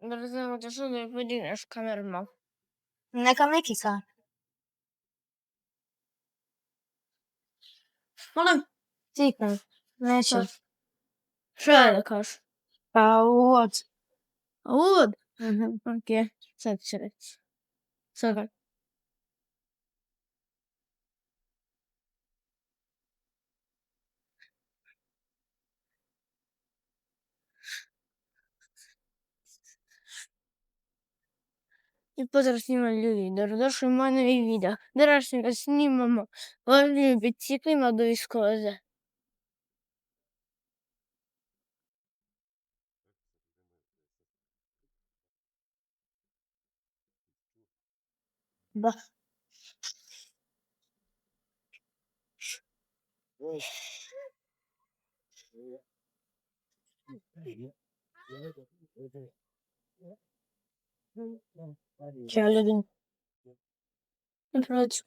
Rozumiem, chociaż nie podzielisz kamerę mam. Neka Mekika. Oğlum. Tika. Neşe. Şöyle koş. Pavut. Wood. Okey. Sen şöyle. Sonra. І позроснімо люди, дорожчі в мене і відео. Дорожчі знімемо. Вони підсікли до військового. Ba. Çağırdım. Проти.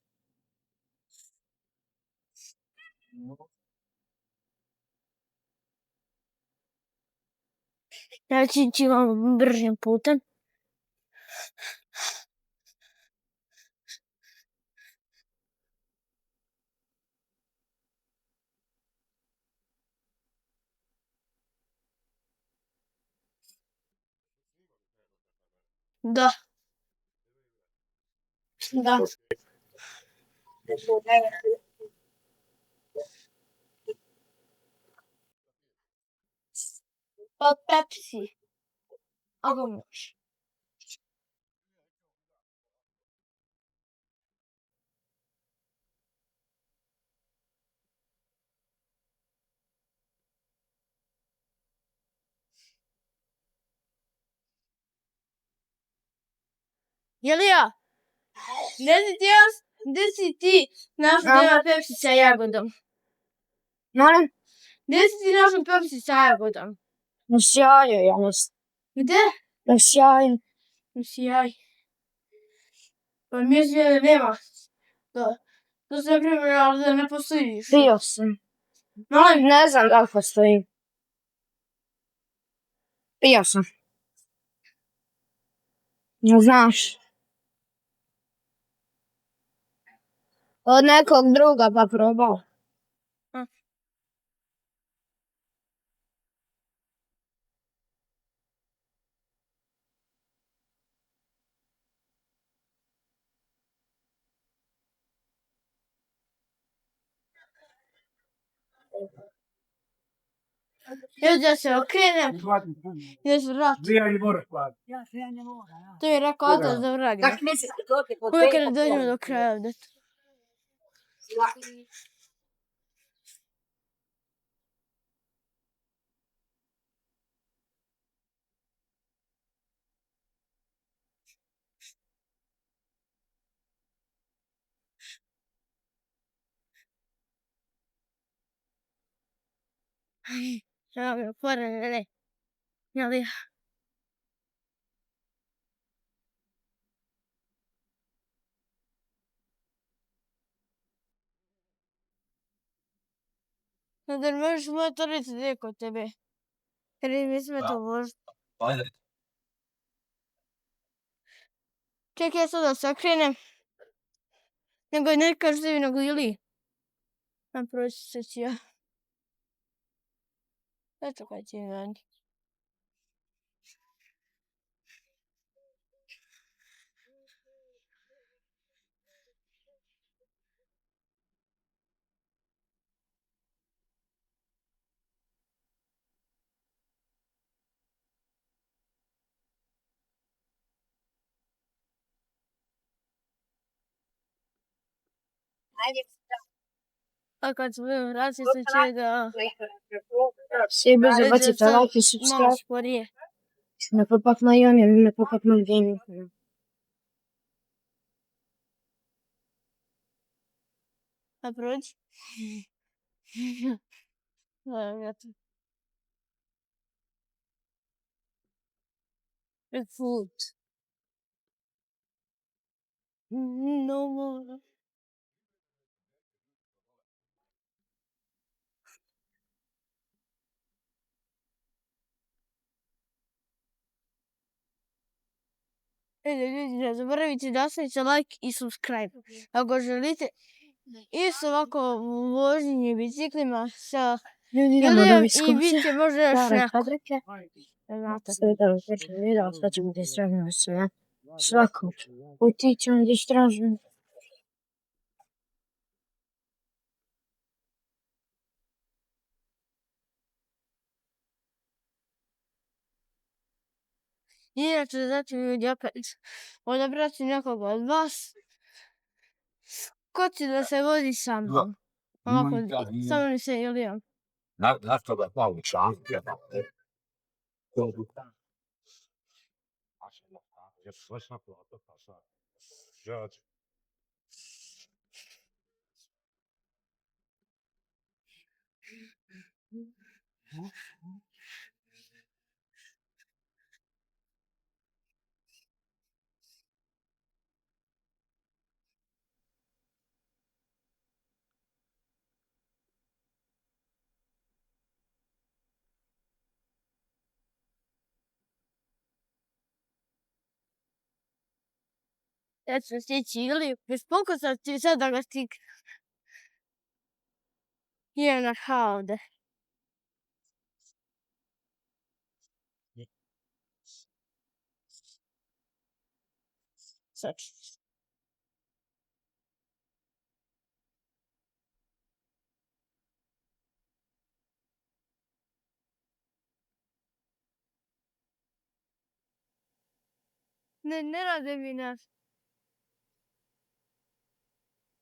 Я чуть-чуть вам бржем путан. Да. Да. По Пепси. Агамош. Geliyor. Ne diyoruz? Десяти нашим Пепси с ягодом. Moram. 10 нашим Пепси с ягодом. No sjaju, Janus. Где? No sjaju. Sjaj. Pa mislim da nema. Da. To se primjer, ali da ne postoji više. Bio sam. Molim. Ne znam da li postoji. Bio sam. Ne znaš. Od nekog druga pa probao. Io già se okrenem. Ideš vrat. To je rekao otac da vradim. Uvijek kada dođemo do kraja ovdje. Evo, fuori, ne. Ali, da možeš moje torbice dvije kod tebe. Jer mi sme to vložiti. Ajde. Čekaj, ja sad da se okrenem. Nego ne kažu sebi, nego ili. A proći se ću ja. Eto kaj ti meni. A kad se budem vratiti, se će da... Svi bez zabacite like i Malo subscribe. sporije. Ne popak na Jon, ne popak na Gaming. A proći? Ja to... Food. No more. Ljudi, ne zaboravite da ostavite like i subscribe. Ako želite isto ovako voženje biciklima sa Ljudi, idemo do Ilijem i Viskosa. bit će možda još Stare neko. fabrike. Znate. Stavite u pečno video, sad ćemo da istražimo sve. Svakog. Utićemo da istražimo. Inače, zatim ljudi opet odabrati nekog od vas. Ko će da se vozi sa mnom? Ovako, sa mnom se Ilijom. Na što da plavu čanke, Ja ću stići Iliju. Bez pokusa ću sad da ga stiknem. Idem na ovde. Sad ću. Ne rade mi nas.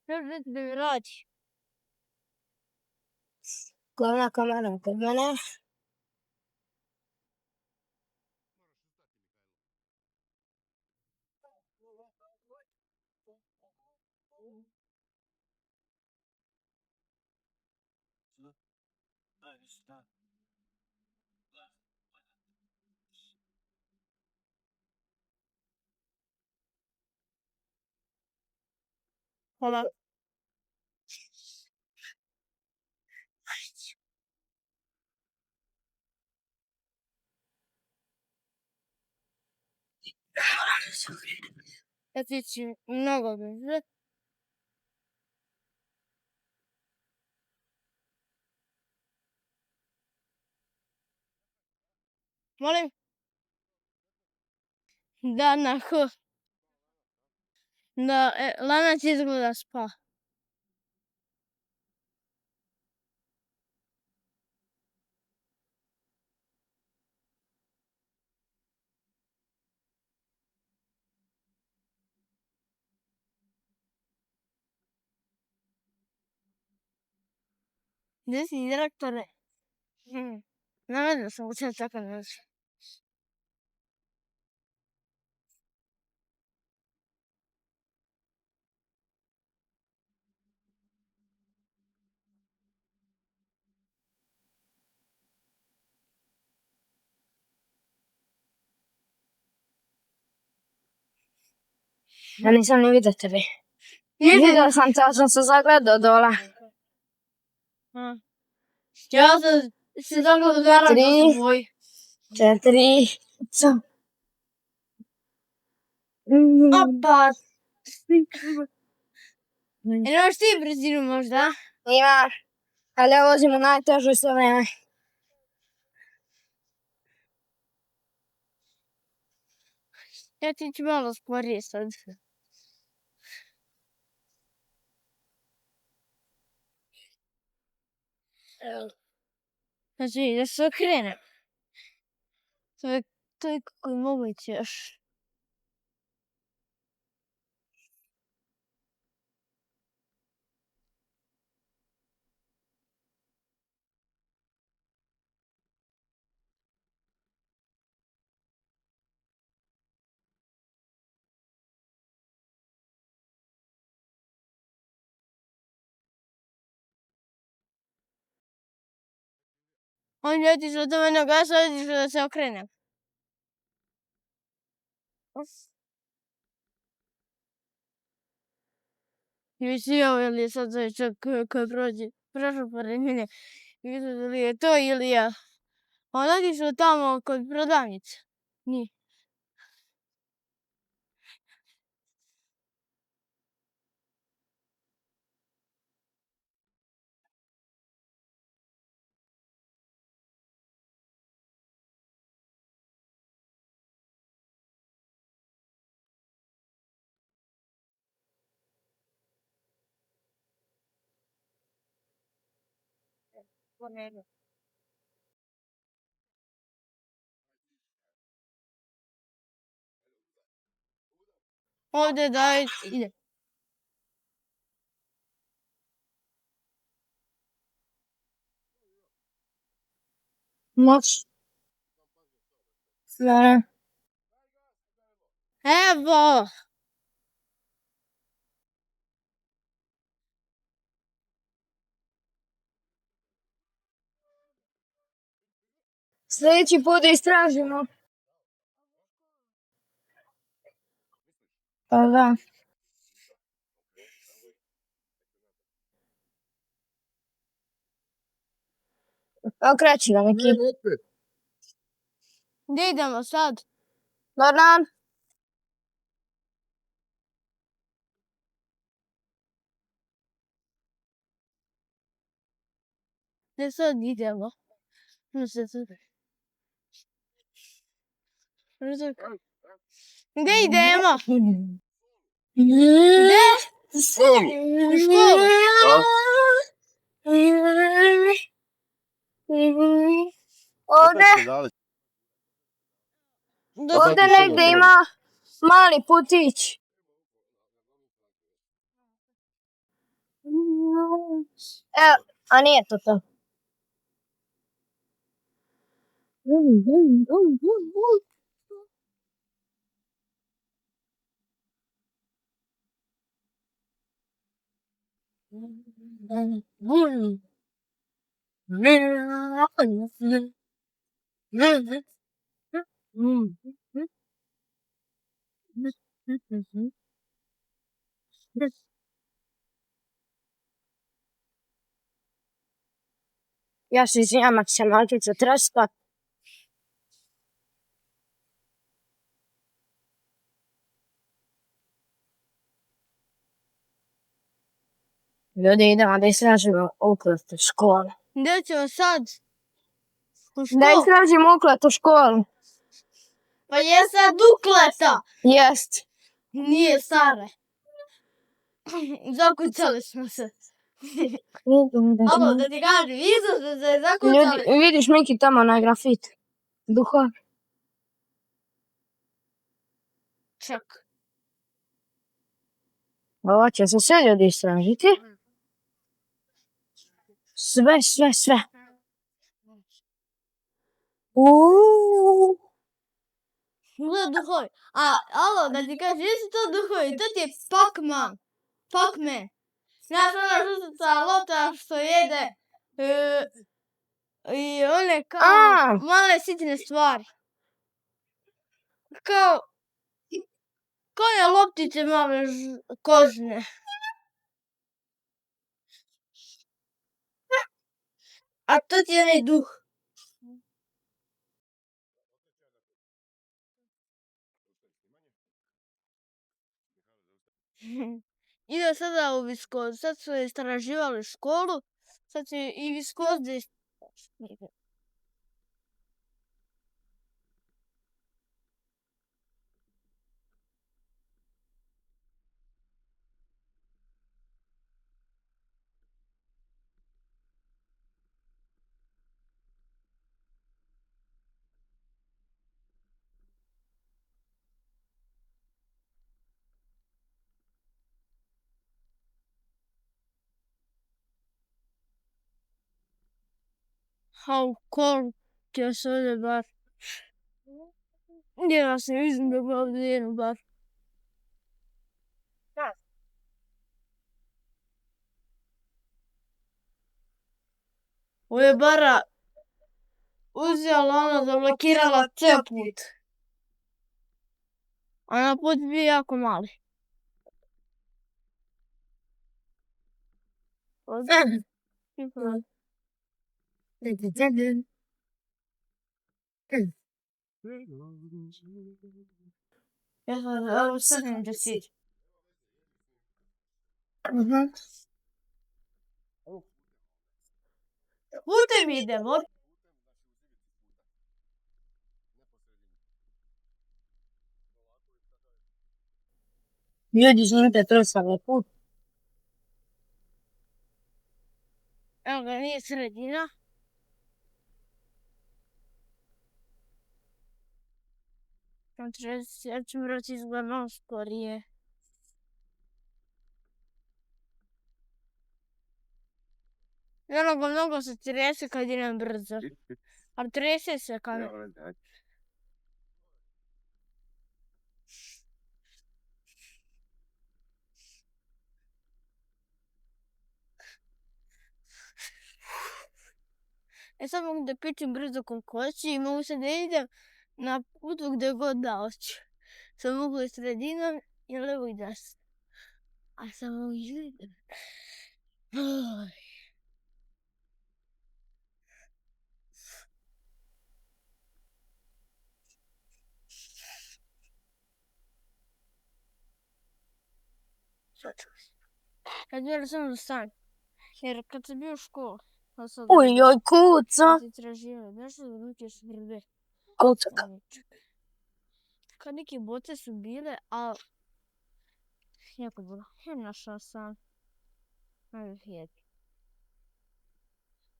Ne rade da mi radi. Glavna kamera kod mene. Hvala. Ja ću ići mnogo brže. Molim? Da, na H. Da, lanac izgleda spa. Gde si direktore? Namerno sam učila tako nešto. Ja nisam ni vidio tebe. Vidio sam te, ali sam se zagledao dola. Ja sam se zagledao da radim Tri. svoj. 4. Opa! Nemaš ti brzinu možda? Ima. Ali ja vozim u najtežoj sve vreme. Ja ti ću malo sporije sad. Znači, da se okrenem. To je kako je moguće još. On je otišao do mene gasa, otišao da se okrenem. I visi ovo ili je sad zove čak koji prošao pored mene. I vidio da li je to ili ja. On otišao tamo kod prodavnice. Nije. Ovdje da ide. Može. Sve. Evo. Sljedeći put da istražimo. Pa da. Okreći ga neki. Gdje idemo sad? Dobar dan. Gdje sad idemo? Gdje idemo? Gdje? U školu. Ovdje. Ovdje negdje ima mali putić. Evo, a nije to to. Ja se izvinjam ako se malkica trespa. Ljudi, idemo da istražimo uklet u školu. Gdje ćemo sad? U Da školu? istražimo uklet u školu. Pa je sad ukleta. Jest. Nije stare. Zakucali smo se. Alo, da ti kažem, isto smo se zakucali. Ljudi, vidiš Miki tamo na grafit. Duha. Čak. Ovo će se sve ljudi istražiti. Sve. Gle duhovi. Alo, da ti kažem, jesu to duhovi, to ti je Pac-Man. Pac-Man. Znaš ona žutica lota što jede i one kao male sitne stvari. Kao je loptice male kožne. A to ti je onaj duh. Ide sada u viskozu. Sad su istraživali školu. Sad će i viskozu istraživati. How cold će se ovdje bar. Ja se vidim da bi ovdje jedno bar. Ovo je bara uzela ona zablokirala cijel put. A na put bio jako mali. Ja sam srnim da si. Putem idemo. Ljudi, znate, trsave put. Evo ga, nije sredina. Ja ću vrati izgleda malo skorije. Mnogo se trese kad idem brzo. Ali trese se kad... Sad mogu da pičem brzo koliko hoću i mogu se da idem na putu gde god da hoću. Sad mogu i sredinom i levo i desno. A sad mogu i idem. Kad je samo da stan. Jer kad sam bio u školu. Oj, kuca. Kad ti traživali, znaš da nutiš vrbe. Kuca. Kad neke boce su bile, a... Jako bilo. Našao sam. Ajde, jedi.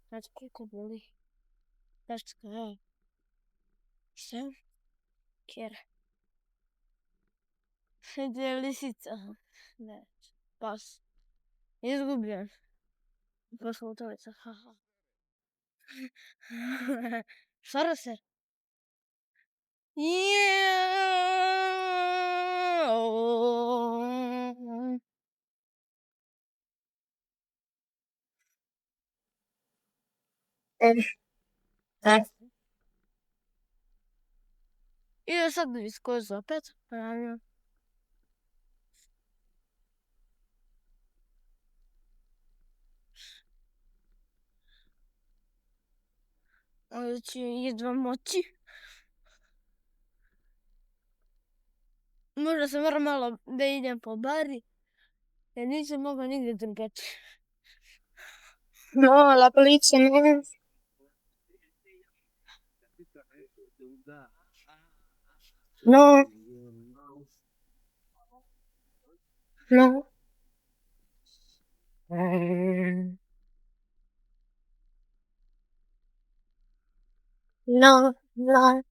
Znači, koliko boli. Peščka, evo. Šta je? Kjera. Gdje je lisica? Ne, pas. Izgubljen. Pas lutovica, haha. Šara se. I sad bi skozi opet. Onda ću jedva moći. Možda se moram malo da idem po bari. Jer nisam mogla nigdje drugati. No, la polizia no. No. No. No, no.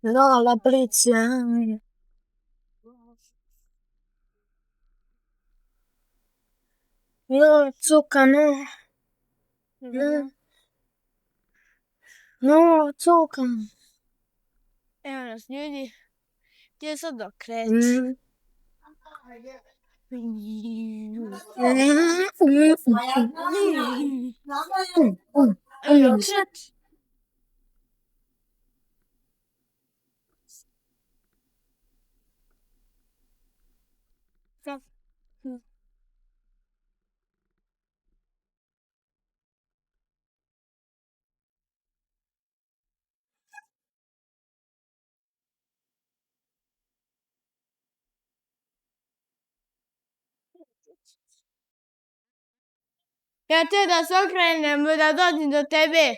No, la polizia. No, zucca, no. No. No, zucca. Evo nas ljudi. Gdje sad okreći? Evo okreći. Ja te da se okrenem da dođem do tebe.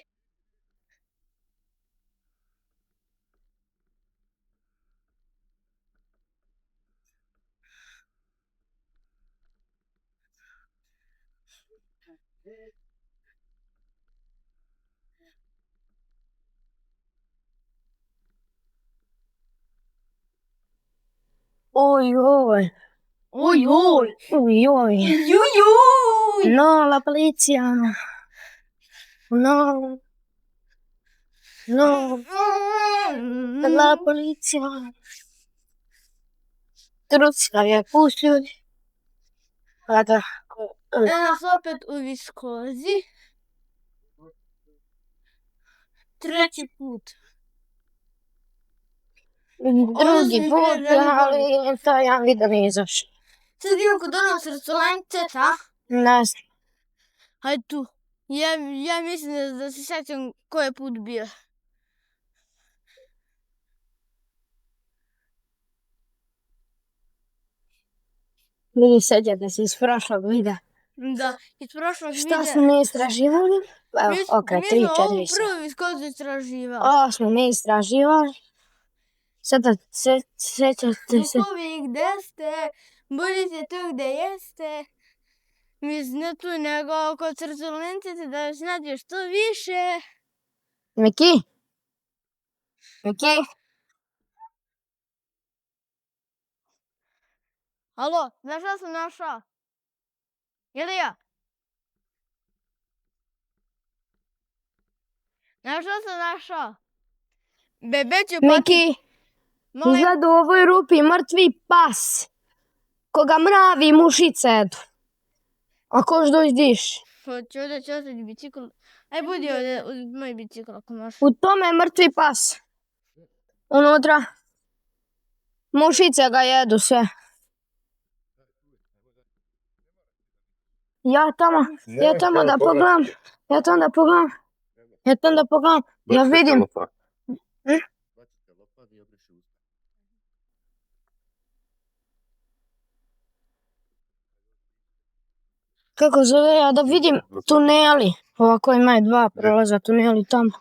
Oj, oj. Oj, oj. Oj, oj. Jujuj. No, la polizia. No. No. La polizia. Trucka je pustio. Kada. Nas opet u viskozi. Treći put. Drugi put, ali taj ja vidio nije izašao. Sad idem kod onog srcolence, a? Ne znam. Hajde tu. Ja mislim da se sjećam koji je put bio. Vidi seđa da si iz prošlog videa. Da, iz prošlog videa. Šta smo mi istraživali? Evo, ok, 3, 4, 5. Mi smo ovu prvu viskozu istraživali. Ovo smo mi istraživali. Sada sjećate se. Duhovi gde ste, budite tu gde jeste. Mislim, ne tu nego kod srcolence da još nađeš što više. Miki? Miki? Alo, znaš šta sam našao? Ilija? Znaš šta sam našao? Bebeću patik. Miki, Molim, izgleda u ovoj rupi mrtvi pas. Koga mravi mušice jedu. Ako još dojdiš. hoću da ću ostaviti bicikl. Aj budi ovdje uz moj bicikl ako možeš. U tome je mrtvi pas. Unutra. Mušice ga jedu sve. Ja tamo da pogledam. Ja vidim. Kako zove, ja da vidim tuneli. Ovako ima je 2 prolaza tuneli tamo.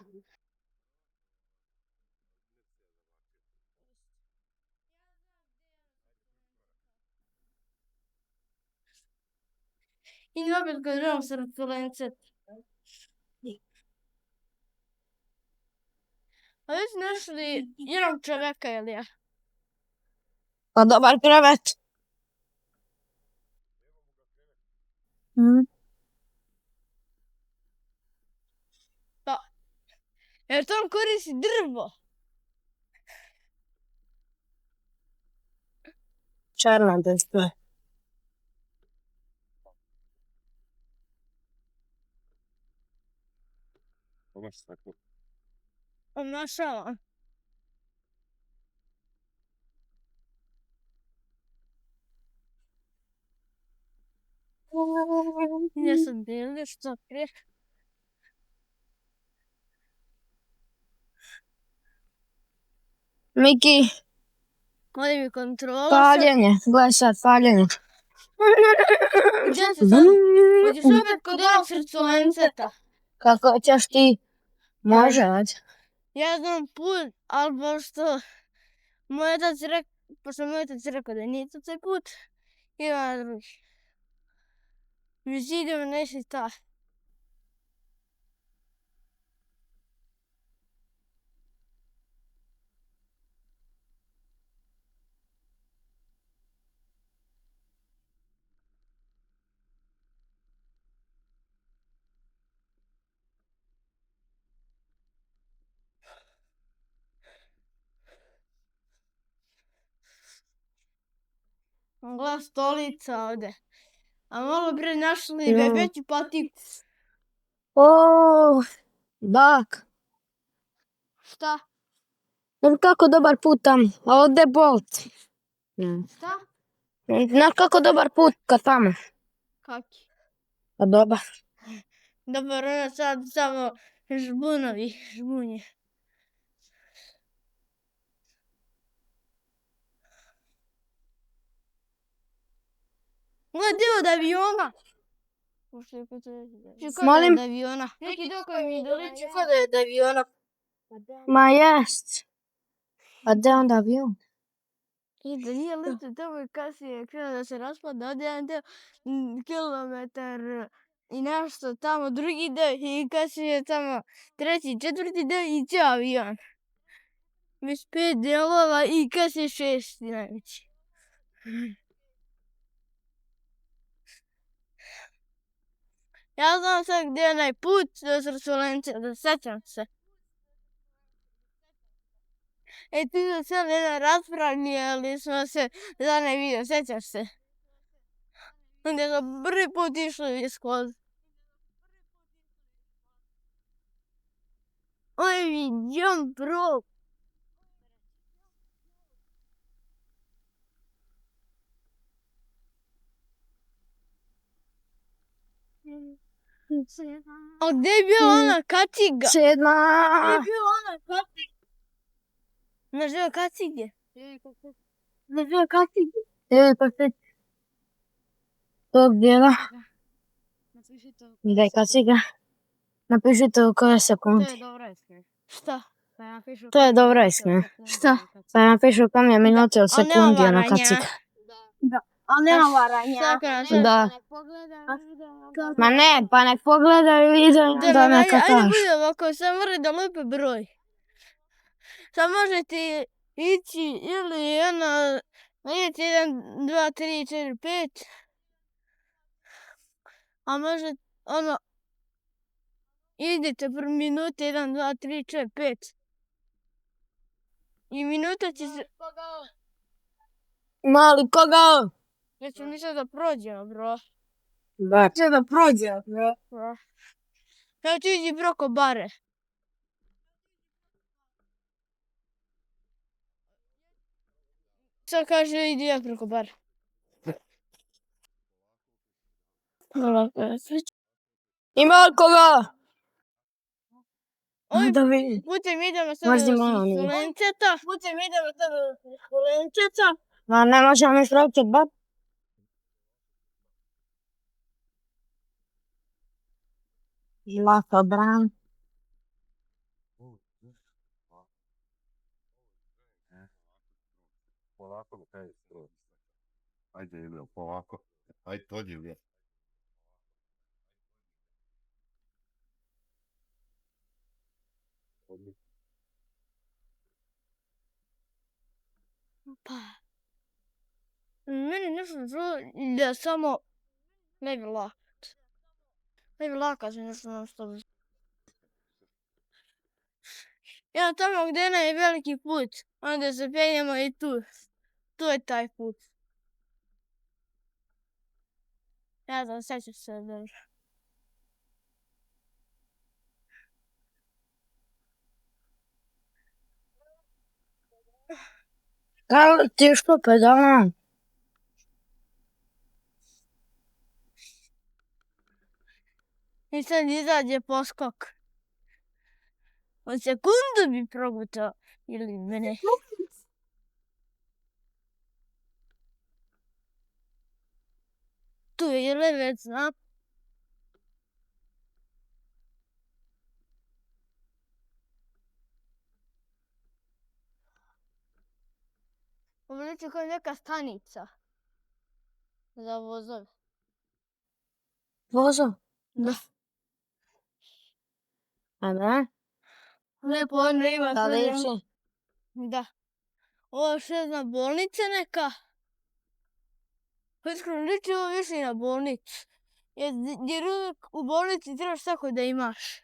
I opet kad idemo sa Raculencet. A već našli jednog čoveka, Ilija. Pa dobar krevet. Jer to on koristi drvo. Čarna deska. On našao. Gdje sam bili, što prije? Miki, Ovdje mi kontrola. paljenje. Gledaj sad, paljenje. Gdje se sad? Hoćeš opet kod onog Raculenceta. Kako ćeš ti? Može, ajde. Ja znam put, ali pošto moj otac rekao da nije to taj put, idem na drugi. Već idem nešli ta. Glas stolica ovde. A malo pre našli bebeću patiku. O, dak. Šta? Znaš kako dobar put tamo, a ovdje je Bolt. Šta? Znaš kako dobar put ka tamo. Kaki? Pa dobar. Dobar, ono sad samo žbunje. Gledaj, od aviona. Molim? Od aviona. Neki dokovi mi doliči kod od aviona. Ma jest. A gdje onda avion? I da nije letio tamo i kasnije krenuo da se raspada, ovdje jedan deo kilometar i nešto tamo, drugi deo i kasnije tamo treći, četvrti deo i cijel avion. Već 5 delova i kasnije 6 najveći. Ja znam sad gdje je onaj put do Raculence, da sećam se. E, ti smo sad jedan raspravljali smo se za onaj video, sećaš se? Gdje smo prvi put išli iskod. Oj, jump rope. A gdje je bila ona kaciga? Sedma. Gdje je bila ona kaciga? Znaš gdje je kacige? Znaš gdje je kacige? Evo pa se tog dijela. Daj kaciga. Napišite u koje sekundi. Šta? To je dobra iskrena. Šta? Pa napišu kom je minuta od sekundi ona kaciga. A nema varanja. Da. Ma ne, pa nek pogledaju video da neka Ajde kažu. budemo, ako sam mora da lepe broj. Sad možete ići ili Vidite 1, 2, 3, 4, 5. A može, ono, idete per minute 1, 2, 3, 4, 5. I minuta će se... Mali koga? Neću ništa da prođemo, bro. Da. Će da prođe, bro. Bro. Ja ću ići preko bare. Sad kaže idi ja preko bare. Ima li koga? Oj, Da vidim. putem idemo sad Možda do malo nije. Slovenčeta. Putem idemo sad do Slovenčeta. Ma ne možemo mi sravčat, ba? Lako, bran. Polako, kaj je skroz. Ajde, Ilija, polako. Ajde, dođi, Ilija. Pa. Meni nešto da samo ne bi lakat. Ne bi lakat se nešto nam što bi. Ja tamo gdje je veliki put, onda se penjemo i tu. Tu je taj put. Ja znam, sjećam se dobro. Kako ti što pedala? I sad izađe poskok. Od sekundu bi progutao ili mene. Tu je levec, zna. Ovo liči kao neka stanica. Za vozove. Vozo? Da. A da? Lepo ono ima. Da sve liči. Da. Ovo je sve na bolnice neka. Iskreno liči ovo više i na bolnicu. Jer uvijek u bolnici trebaš tako da imaš.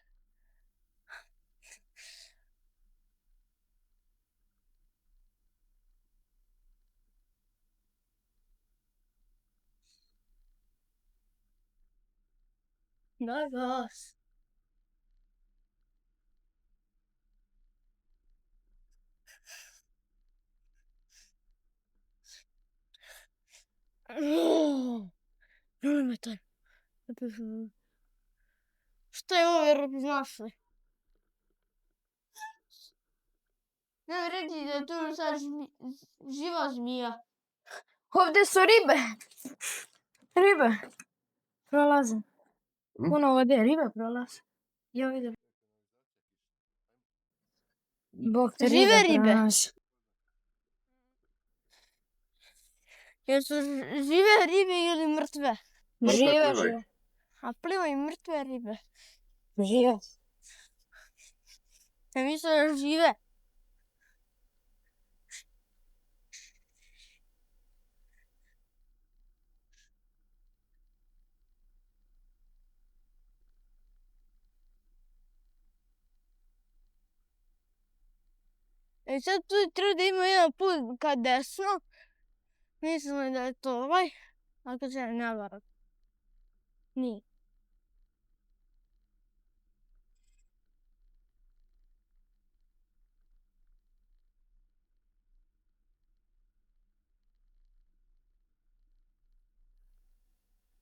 Daj gas. Nemoj me taj. Šta je ovo jer bi našli? Ne reći da je tu sad živa zmija. Ovdje su ribe. Ribe. Prolaze. Puno vode, ribe prolaze. Ja vidim. Bog te Žive ribe. pronađe. Jesu žive ribe ili mrtve? Žive, plivaju. žive. A plivaju mrtve ribe. Žive. Ja mislim da žive. I sad tu treba da ima jedan put ka desno. Mislim da je to ovaj. Ako se ne varam. Nije.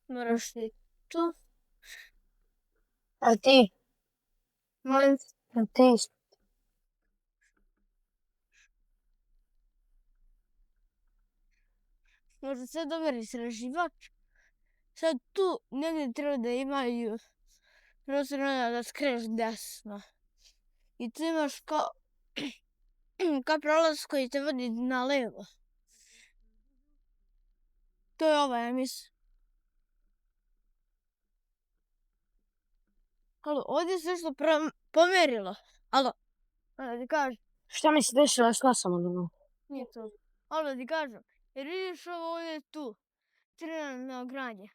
Moraš ti tu. A ti? Molim te. A ti? Možda sad dobar istraživač. Sad tu negdje treba da imaju prostor da skreneš desno. I tu imaš kao prolaz koji te vodi na levo. To je ovo, ja mislim. Alo, ovdje se nešto pomerilo. Alo, da ti kažem. Šta mi se desilo s glasom ono? Nije to. Alo, da ti kažem. Jer vidiš ovo ovdje tu, crveno granje.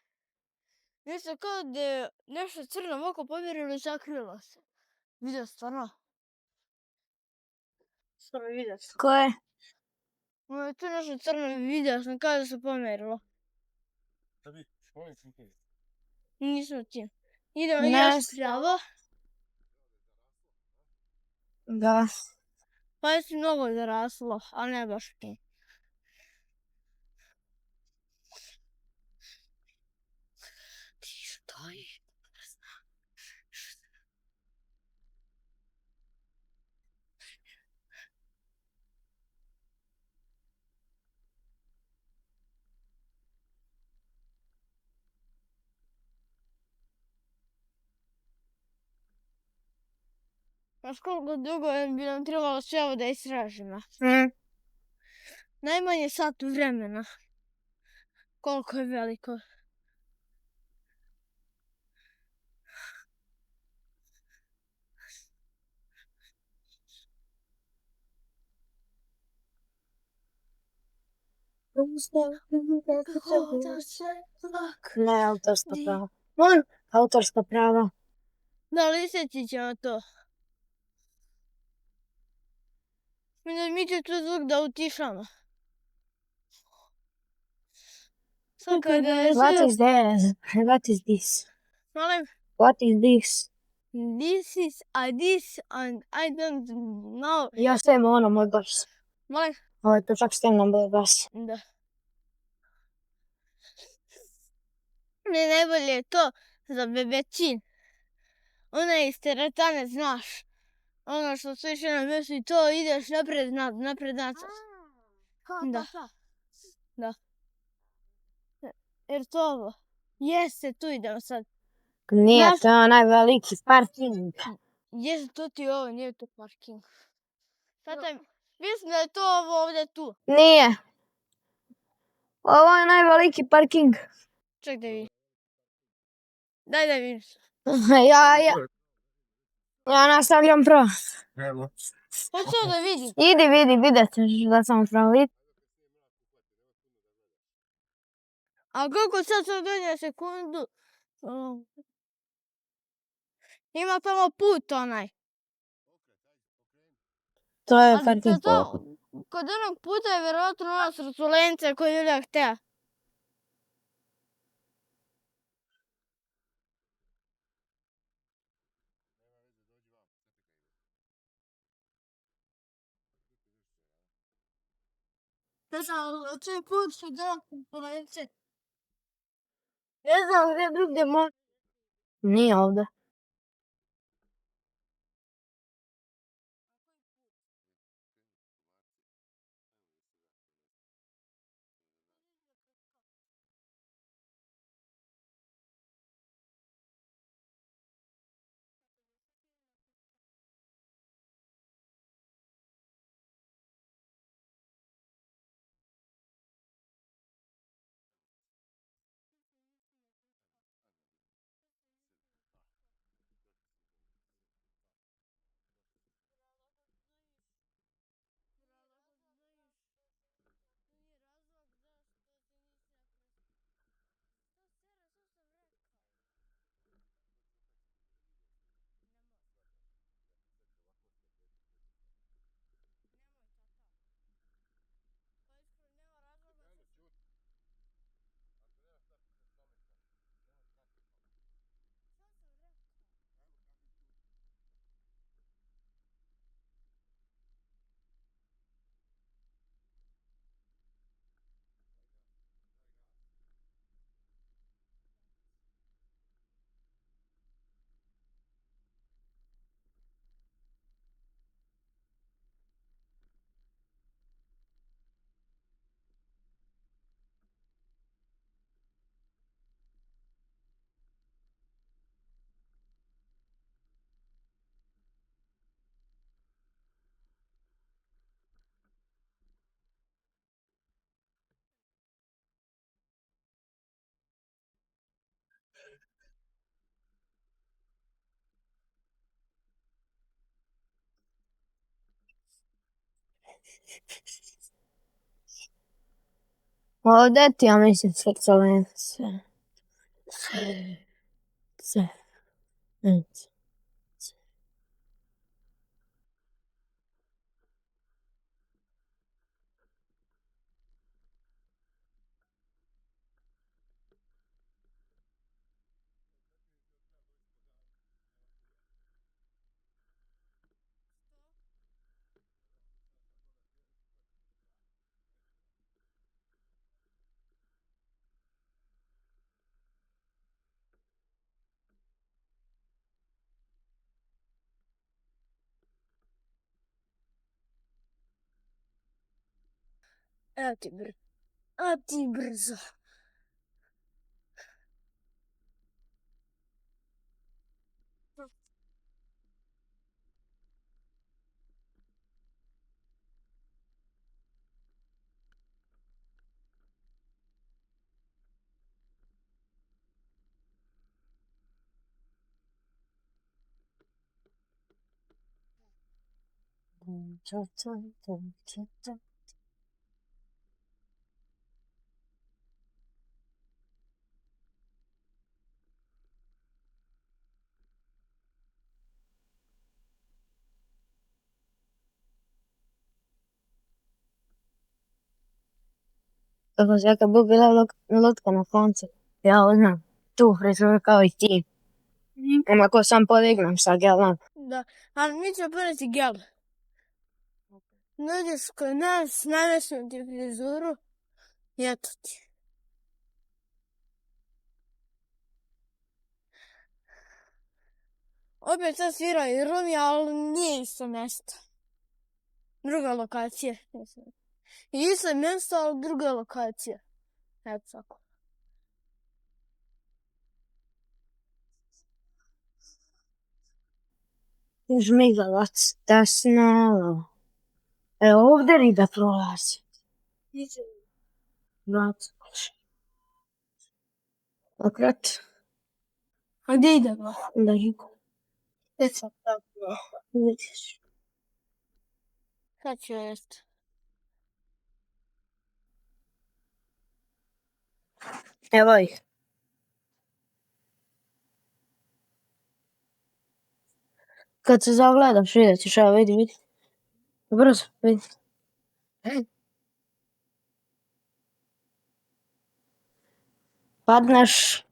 Nešto kao da je nešto crno ovako pomjerilo i sakrilo se. Vidio stvarno? Stvarno vidio sam. Ko je? Ono je tu nešto crno, vidio sam kao da se pomjerilo. Nismo ti. Idemo Ne. još pravo. Da. Pa je si mnogo zaraslo, ali ne baš ti. Što je? Znaš koliko dugo bi nam trebalo sve ovo da istražimo? Najmanje sat vremena. Koliko je veliko. Ne, autorska prava. Molim? Autorska prava. Da li sjetit ćemo to? Mi će tu zvuk da utišamo. Sad kada je What sve... is this? What is this? Molim? What is this? This is this and I don't know. Ja stem ono, moj bas. Molim? Ovo je to čak stem na moj bas. Da. Ne, najbolje je to za bebećin. Ona je iz teretane, znaš. Ono što sviš na mjestu i to ideš napred nazad. Da. Da. Jer to ovo. Jeste, tu idemo sad. Nije, Znaš- to je onaj veliki parking. Jeste, tu ti je ovo, nije to parking. Sad mislim da je to ovo ovdje tu. Nije. Ovo je najveliki parking. Ček da vidim. Daj da vidim. Ja nastavljam prvo. Hoću da vidim. Idi, vidjet ćeš da sam pravo. A koliko sad dođe sekundu? Ima tamo put onaj. To je Ali parking. kod onog puta je vjerojatno ona srculence koju Julija htjela. To je put kod onog srculence. Ne znam gdje drugdje može. Nije ovdje. Ho detto, ja mislim srcovence. Se. Evo ti brzo. A ti brzo. Kako se kad bi bila lotka na koncu. Ja uzmem tu frizuru kao i ti. Onako sam podignem sa gelom. Da, ali mi ćemo poneti gel. Dođeš kod nas, namestim ti frizuru i eto ti. Opet sad svira i Rumi, ali nije isto mjesto. Druga lokacija. Isto mjesto, ali druga lokacija. Eto tako. Žmigavac, desno. Evo ovdje riba prolazi. Vrat. Okret. A gdje idemo? Da ribu. Eto tako. Vidiš. Sad ću jest. Evo ih. Kad se zagledaš vidjet ćeš, evo vidi, vidi. Brzo, vidi. Padneš,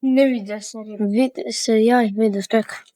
Ne vidio se riba. vidi se, ja ih vidiš, čekaj.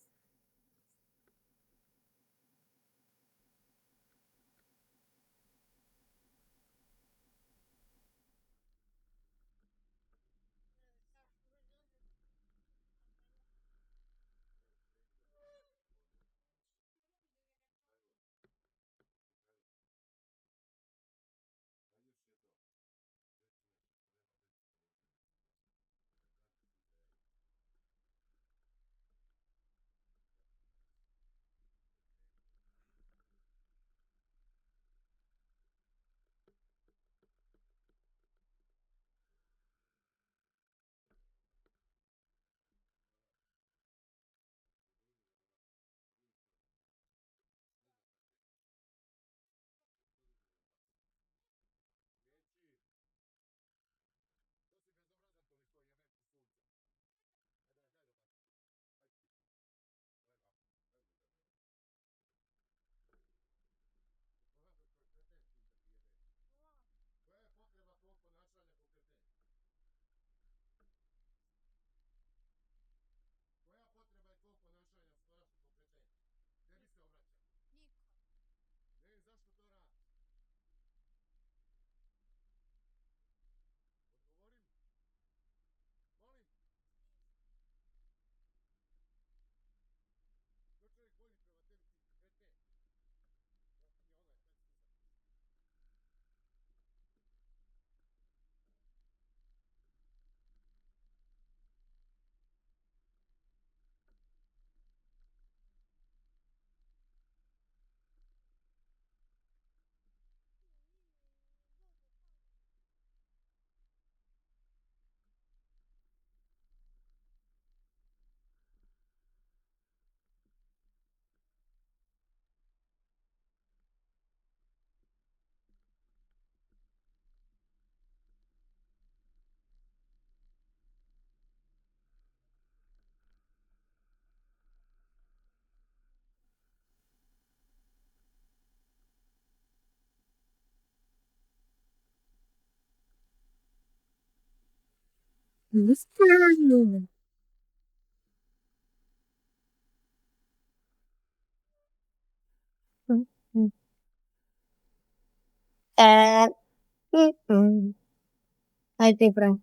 Eh, Hai te, Fran.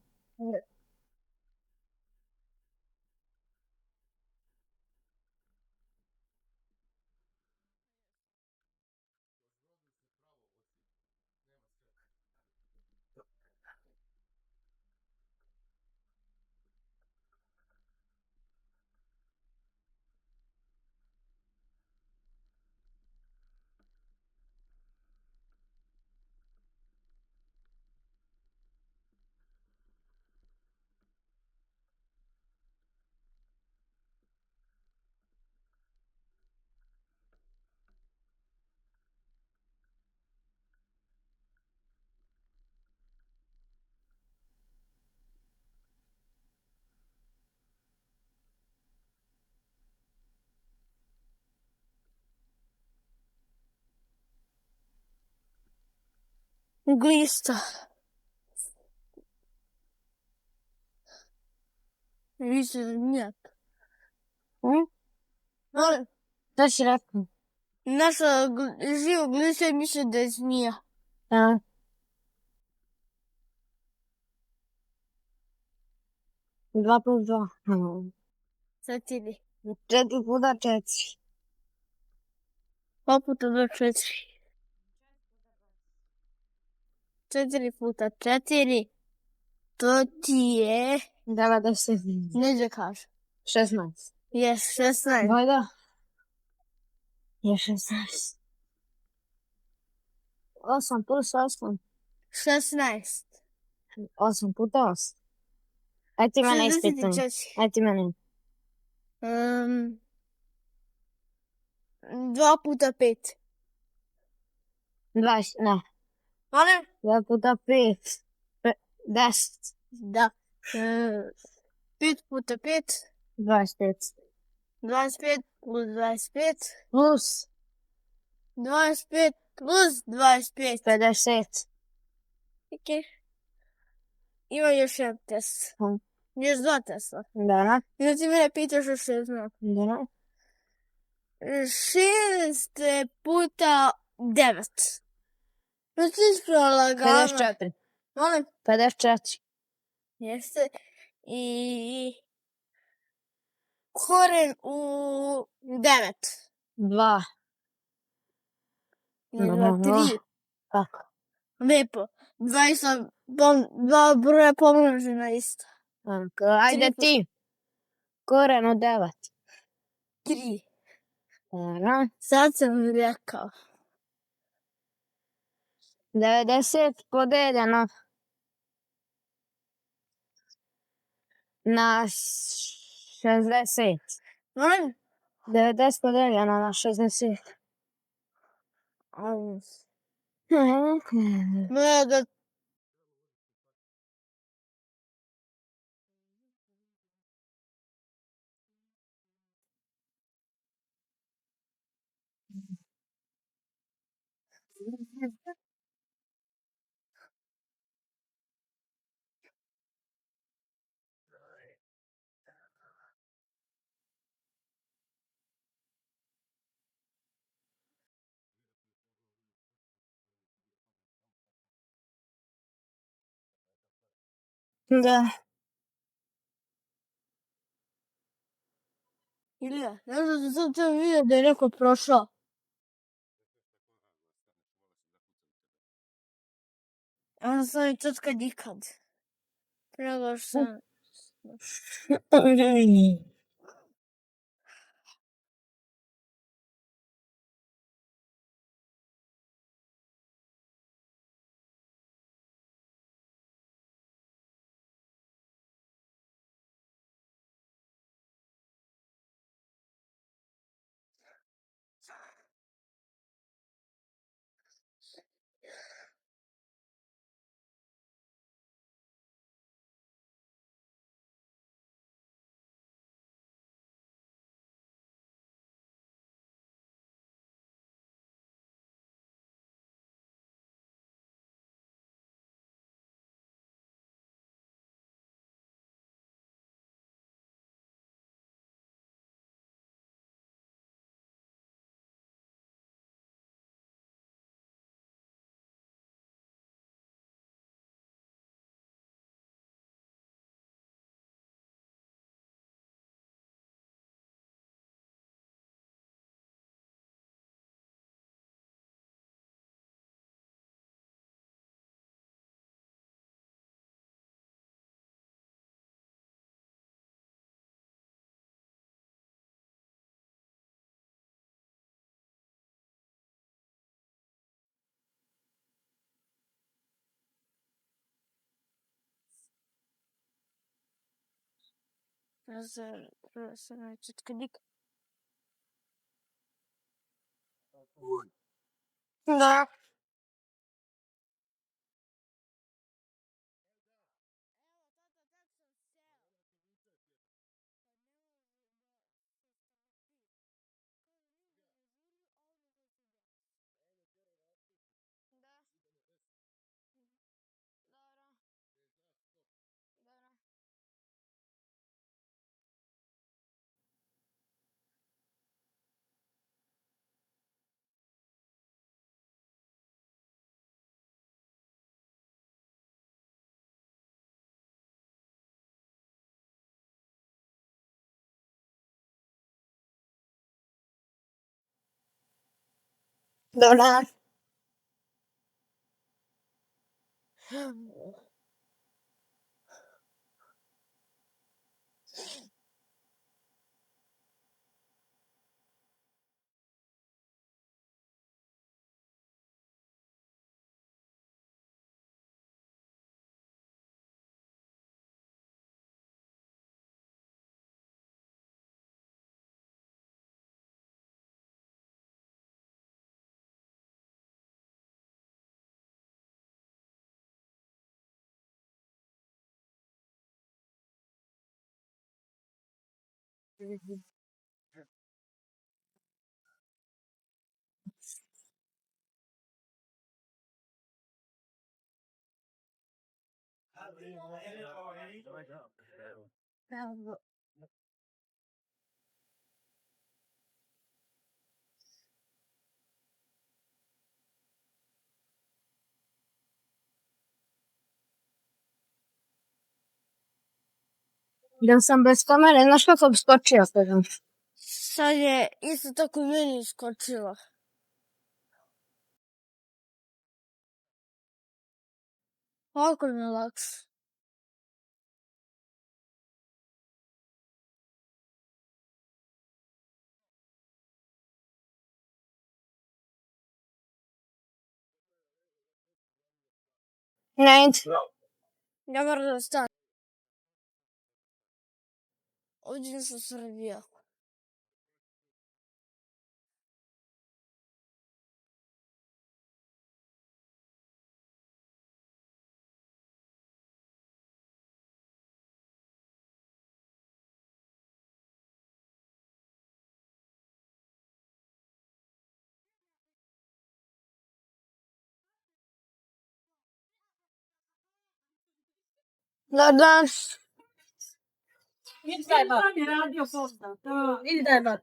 Glista. Нет. Але Що ще раз? наша жив глися більше десь ні. Так. Два плюс два. Чотири. 4 буде 4. Папу туди 4. 4 фута. 4. То є. 90. Не закаж. 16. Є 16. Гайда. Є 16. 8 плюс 8. 16. 8 плюс 8. А ти мене іспитуй. 64. А ти мене. 2 puta 5. 20. Не. Але? 2 плюс 5. 10. Да. 5 puta 5. 25. 25 плюс 25. Плюс 25 плюс 25. 50. Окей. Има ще тест. Є 2 теста. Да. І ти мене питаєш, що я знаю. Да. 6 puta 9. Ну ти ж пролагала. 54. Але? 54. Єсте. І корень у 9. 2. На 3. Так. Випо. 20. 2 буде помножено іст. Айде ти. Корен у 9. 3. Ага. Sad sam rekao. 90 podeljeno na 60. Molim? 90 podeljeno na 60. Moja da Да. Ілля, я за це відео далеко пройшов. А на самом тетка Диканд. Приглашен. Četkinik. Da. Dobar. Da sam bez kamere, znaš kako bi skočio kada? Sad je isto tako meni skočila. Ovako mi je lakše. Ne ide. Ja moram da stanem. Ovdje nešto Srbija. Dobar. Idi daj bar. Radio poznat. Idi daj bar.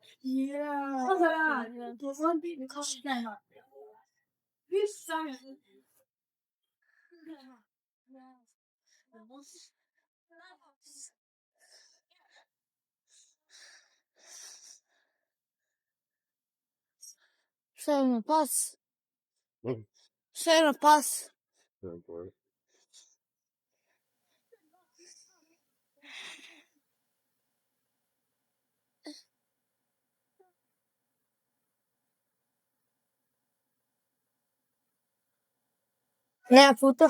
Šta ima pas? Hm. Šta ima pas? Nemam pojma. Nema puta.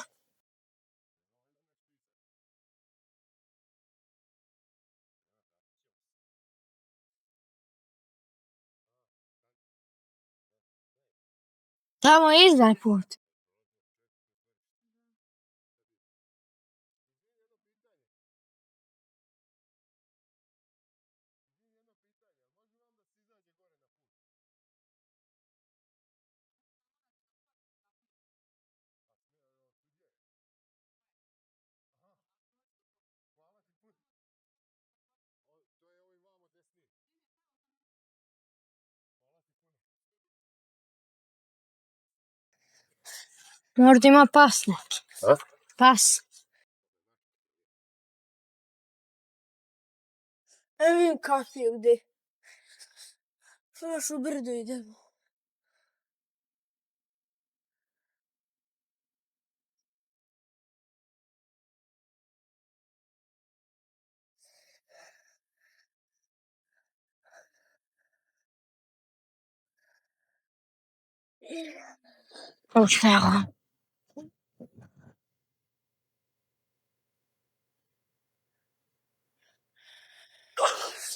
Tamo je izdaj put. Možda ima pas neki. A? Pas. Evo vidim kafe ovdje. Što još u brdu idemo. O šta je ovo?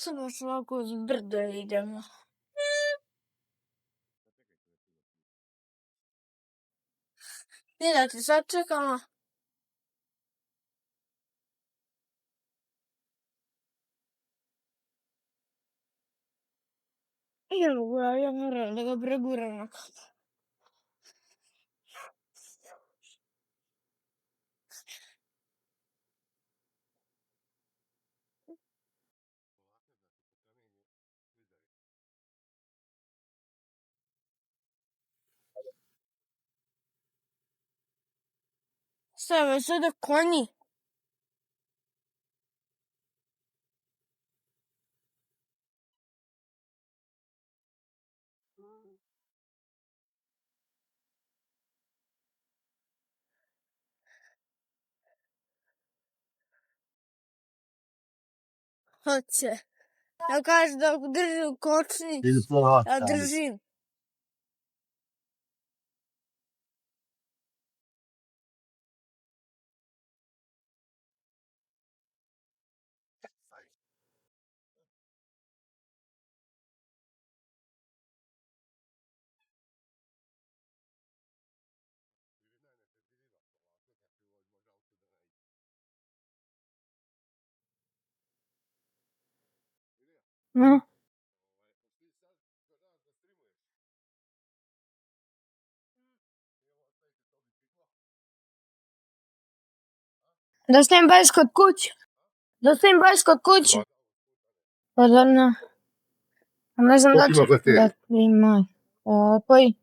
sam baš ovako uz brdo idemo. I da ti sad čekamo. Ja moram da ga preguram na kapu. Sve sada konji. Hoće. Ja kažem da držim kočnić. Ja držim. No. Da stojim baš kod kuće. Da stojim baš kod kuće. Pa da ne. Ne znam da će da ima. Koji?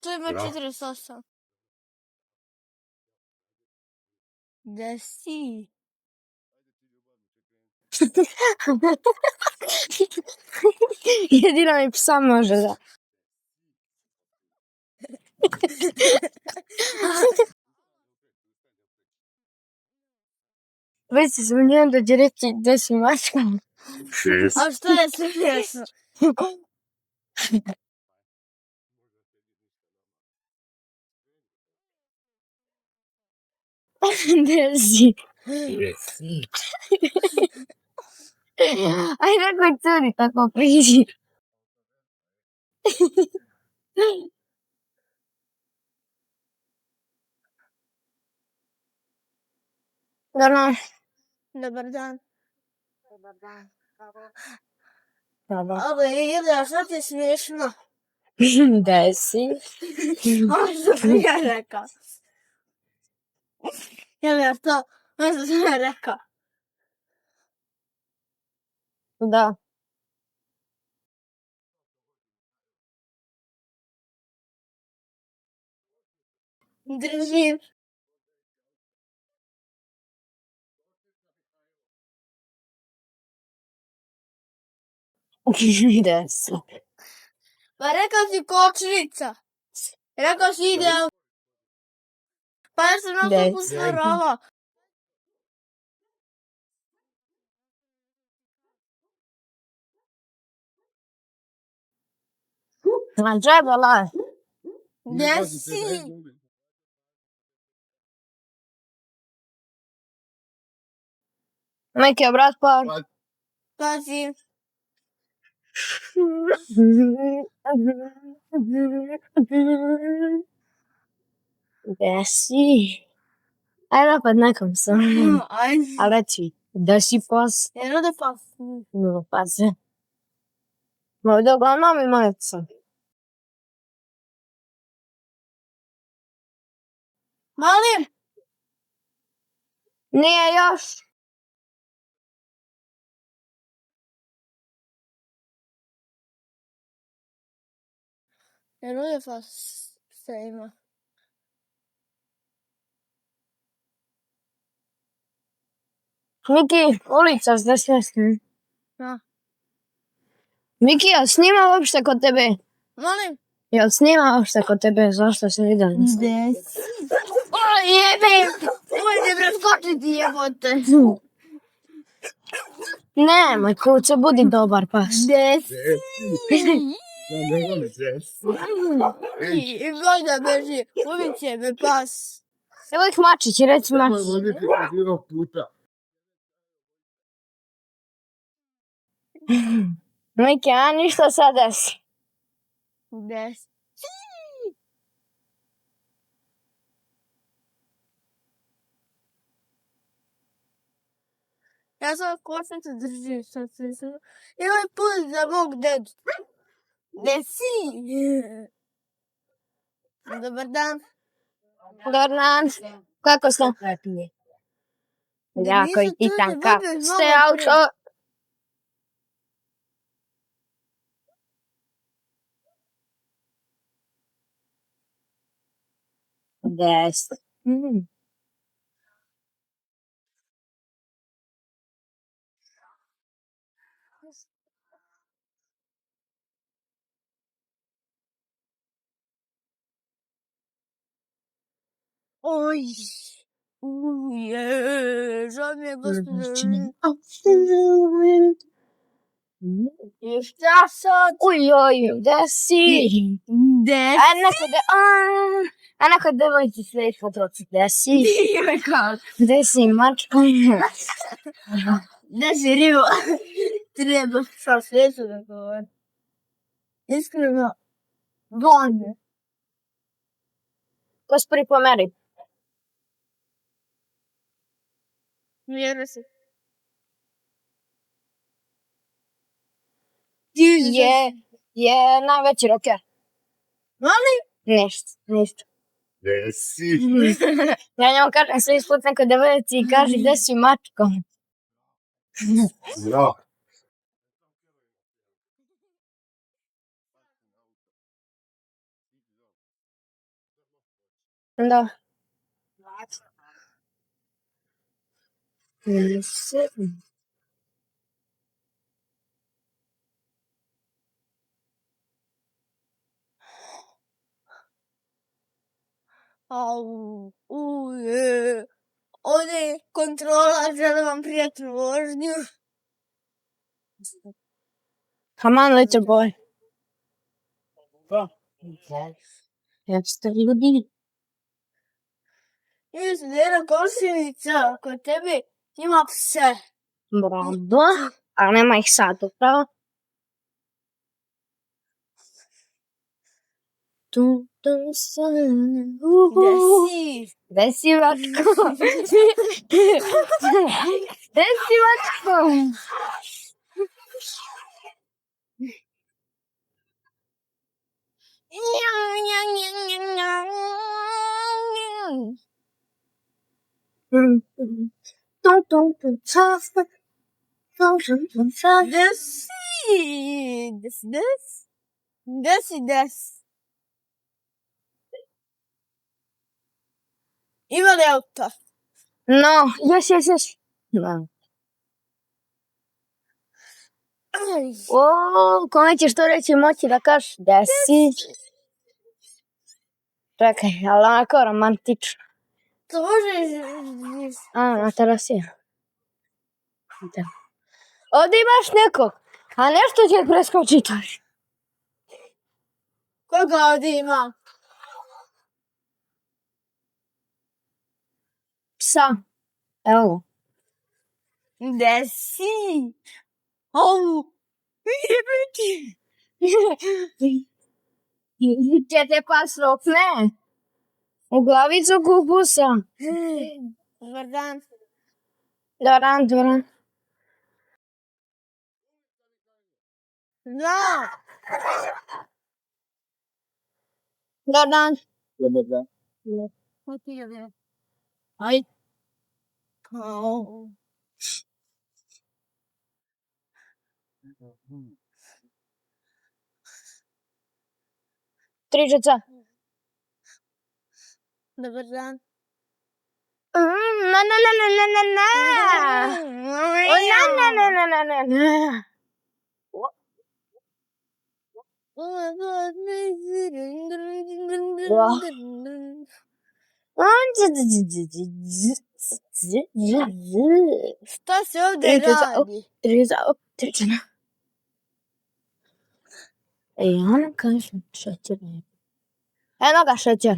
To ima 48. Gde si? Jedino mi psa može da. Već se sumnjam da će reći gde si mačka. 6. A što je smiješno? Gde si? Aj nekoj curi tako priđi. Dobar Dobar dan. dan. Ali Ilija, šta ti je smiješno? Gde si? Ono što sam ja rekao. Ilija, to, ono što sam ja rekao. Da. Držim. Gde si? Pa rekao si kočnica. Rekao si ide. Pa ja sam na Gde to si? usmjerala. Ma trebala. Gde si? Neki obrat pa. Pazi. Gde si? Ajde opet nekom sam. Ajde. A reći, gde si pas? Jedno da pas. No, pa se. Ma ovdje uglavnom ima jeca. Malim. Nije još. Jedno da pas se ima. Miki, ulica s desne. Da. Miki, jel snima uopšte kod tebe? Malim. Jel snima uopšte kod tebe? Zašto se vidio? Gde si? O, jebem! Možete preskočiti, jebote. Nemoj, kuće, budi dobar pas. Gde si? I goj da beži, ubit će me pas. Evo ih Mačić, reci Nemoj Mačić. voditi milion puta. Mike, a ništa sad desi. 10. Ja sam košnicu držim sad se. I ovaj put za mog dedu. Desi. Dobar dan. Dobar dan. Kako ste? Jako i ti tam kako ste, auto. Deset. Oj. Uje. Žao mi je gospođo. I šta sad? Ujoj, gde si? Desi. A neko devojci sledi fotoci, gde si? Ime kao. Gde si, mačka? Desi riba. Treba sa svetu da govorim. Iskreno. Blonde. Gospodi pomeri. Vjeruj se. Je najveći roker. Mali? Ništa. Gde si? Ja njemu kažem sve ispod neko devojci i kaže gde si mačko. Zdravo. Da. Au. Uje. Ovdje kontrola, želim vam prijatnu vožnju. Come on, little boy. Jeste ljudi. Mislim da jedna komšinica kod tebe ima pse. Bravo. A nema ih sad, upravo. Gde si? Gde si, mačko? Gde si, mačko? Desi. Ima li auto? No, još. No. O, kome ćeš to reći moći da kažeš desi? Čekaj, ali onako romantično. To možeš... A, terasija. Da. Ovdje imaš nekog, a nešto će preskočiti. Koga ovdje ima? Psa. Evo. Desi. Au. Jebiti. Će te pas rokne. U glavicu kupusa. Dobar dan. Doran. Da. Doran. Ko ti je? Ajde. Au. Trižica. Dobar dan. Na. Na. Šta se ovdje radi? Trižica. Ej, ona kaže šećer. Eno ga šećer.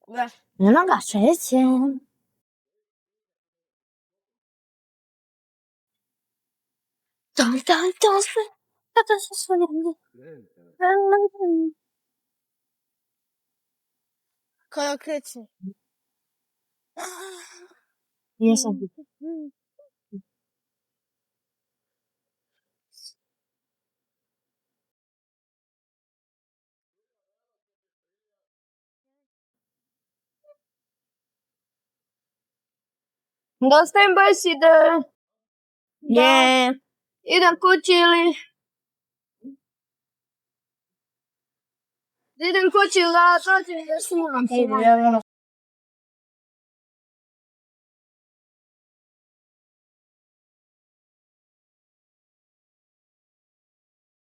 Da. No ga šećem. To sve. To se sve Koja kreće? Jesam. Da ostavim bajsi da... Je. Idem kući ili... Idem kući ili da dođem da snimam.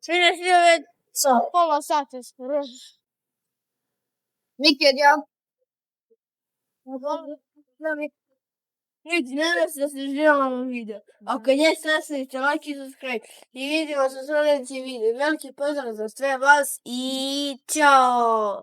Svineš je već Co? pola sata skoro. Nikad ja. Ljudi, nadam se da ste živjeli na ovom videu. Ako jeste, nastavite like i subscribe. I vidimo se u sljedećem videu. Veliki pozdrav za sve vas i čao!